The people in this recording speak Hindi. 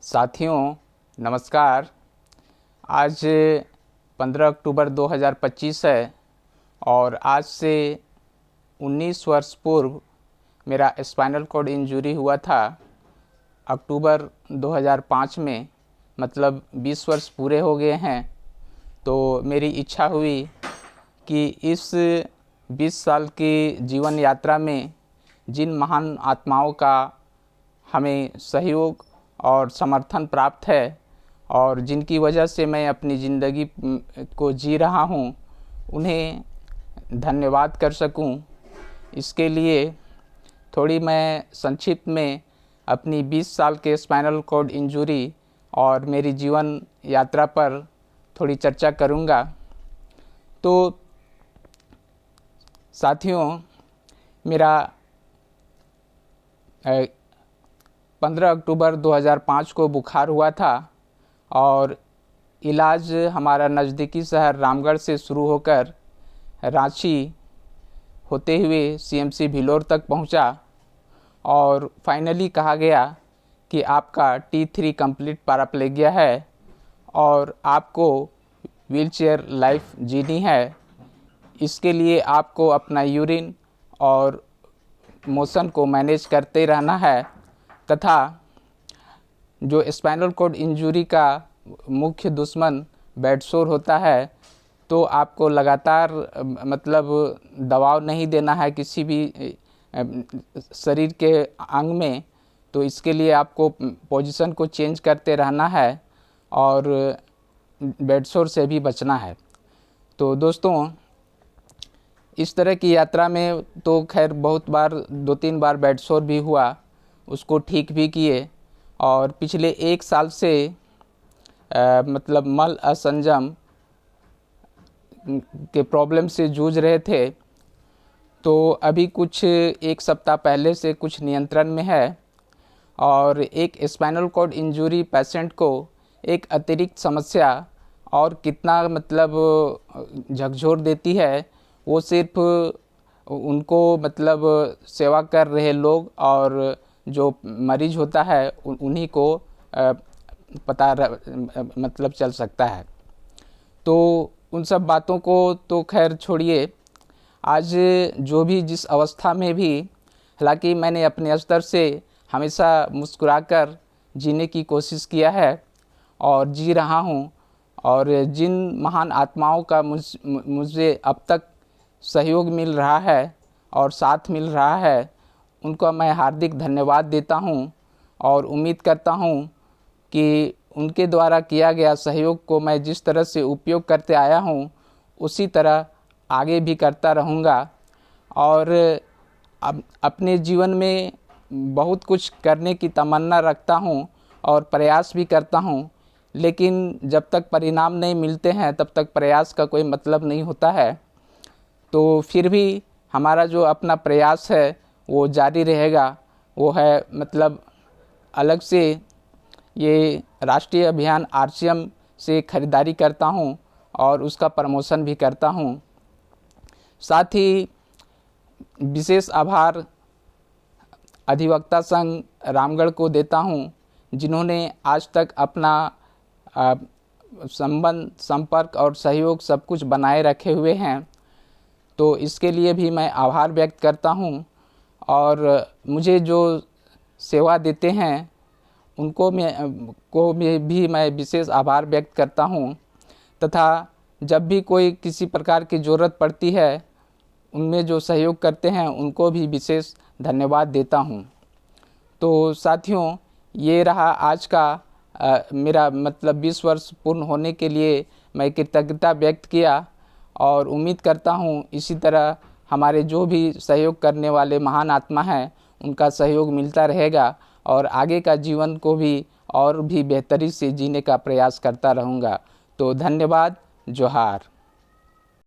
साथियों नमस्कार। आज 15 अक्टूबर 2025 है और आज से 19 वर्ष पूर्व मेरा स्पाइनल कॉर्ड इंजरी हुआ था। अक्टूबर 2005 में, मतलब 20 वर्ष पूरे हो गए हैं। तो मेरी इच्छा हुई कि इस 20 साल की जीवन यात्रा में जिन महान आत्माओं का हमें सहयोग और समर्थन प्राप्त है और जिनकी वजह से मैं अपनी ज़िंदगी को जी रहा हूँ, उन्हें धन्यवाद कर सकूँ। इसके लिए थोड़ी मैं संक्षिप्त में अपनी 20 साल के स्पाइनल कॉर्ड इंजरी और मेरी जीवन यात्रा पर थोड़ी चर्चा करूँगा। तो साथियों, मेरा 15 अक्टूबर 2005 को बुखार हुआ था और इलाज हमारा नज़दीकी शहर रामगढ़ से शुरू होकर रांची होते हुए सीएमसी भिलोर तक पहुंचा और फाइनली कहा गया कि आपका T3 कंप्लीट पैराप्लेगिया है और आपको व्हीलचेयर लाइफ जीनी है। इसके लिए आपको अपना यूरिन और मोशन को मैनेज करते रहना है तथा जो स्पाइनल कॉर्ड इंजरी का मुख्य दुश्मन बेडसोर होता है, तो आपको लगातार दबाव नहीं देना है किसी भी शरीर के अंग में। तो इसके लिए आपको पोजीशन को चेंज करते रहना है और बेडसोर से भी बचना है। तो दोस्तों, इस तरह की यात्रा में तो खैर बहुत बार 2-3 बार बेडसोर भी हुआ, उसको ठीक भी किए और पिछले 1 साल से मल असंजम के प्रॉब्लम से जूझ रहे थे। तो अभी कुछ 1 सप्ताह पहले से कुछ नियंत्रण में है और एक स्पाइनल कॉर्ड इंजरी पेशेंट को एक अतिरिक्त समस्या और कितना झकझोर देती है, वो सिर्फ उनको सेवा कर रहे लोग और जो मरीज होता है उन्हीं को पता चल सकता है। तो उन सब बातों को तो खैर छोड़िए। आज जो भी जिस अवस्था में भी, हालांकि मैंने अपने स्तर से हमेशा मुस्कुराकर जीने की कोशिश किया है और जी रहा हूँ और जिन महान आत्माओं का मुझे अब तक सहयोग मिल रहा है और साथ मिल रहा है, उनको मैं हार्दिक धन्यवाद देता हूं और उम्मीद करता हूं कि उनके द्वारा किया गया सहयोग को मैं जिस तरह से उपयोग करते आया हूं, उसी तरह आगे भी करता रहूंगा। और अपने जीवन में बहुत कुछ करने की तमन्ना रखता हूं और प्रयास भी करता हूं, लेकिन जब तक परिणाम नहीं मिलते हैं तब तक प्रयास का कोई मतलब नहीं होता है। तो फिर भी हमारा जो अपना प्रयास है वो जारी रहेगा। वो है अलग से ये राष्ट्रीय अभियान RCM से ख़रीदारी करता हूँ और उसका प्रमोशन भी करता हूँ। साथ ही विशेष आभार अधिवक्ता संघ रामगढ़ को देता हूँ, जिन्होंने आज तक अपना संबंध, संपर्क और सहयोग सब कुछ बनाए रखे हुए हैं। तो इसके लिए भी मैं आभार व्यक्त करता हूँ और मुझे जो सेवा देते हैं उनको भी मैं विशेष आभार व्यक्त करता हूँ तथा जब भी कोई किसी प्रकार की ज़रूरत पड़ती है, उनमें जो सहयोग करते हैं उनको भी विशेष धन्यवाद देता हूँ। तो साथियों, ये रहा आज का मेरा 20 वर्ष पूर्ण होने के लिए मैं कृतज्ञता व्यक्त किया और उम्मीद करता हूँ इसी तरह हमारे जो भी सहयोग करने वाले महान आत्मा हैं उनका सहयोग मिलता रहेगा और आगे का जीवन को भी और भी बेहतरी से जीने का प्रयास करता रहूँगा। तो धन्यवाद। जोहार।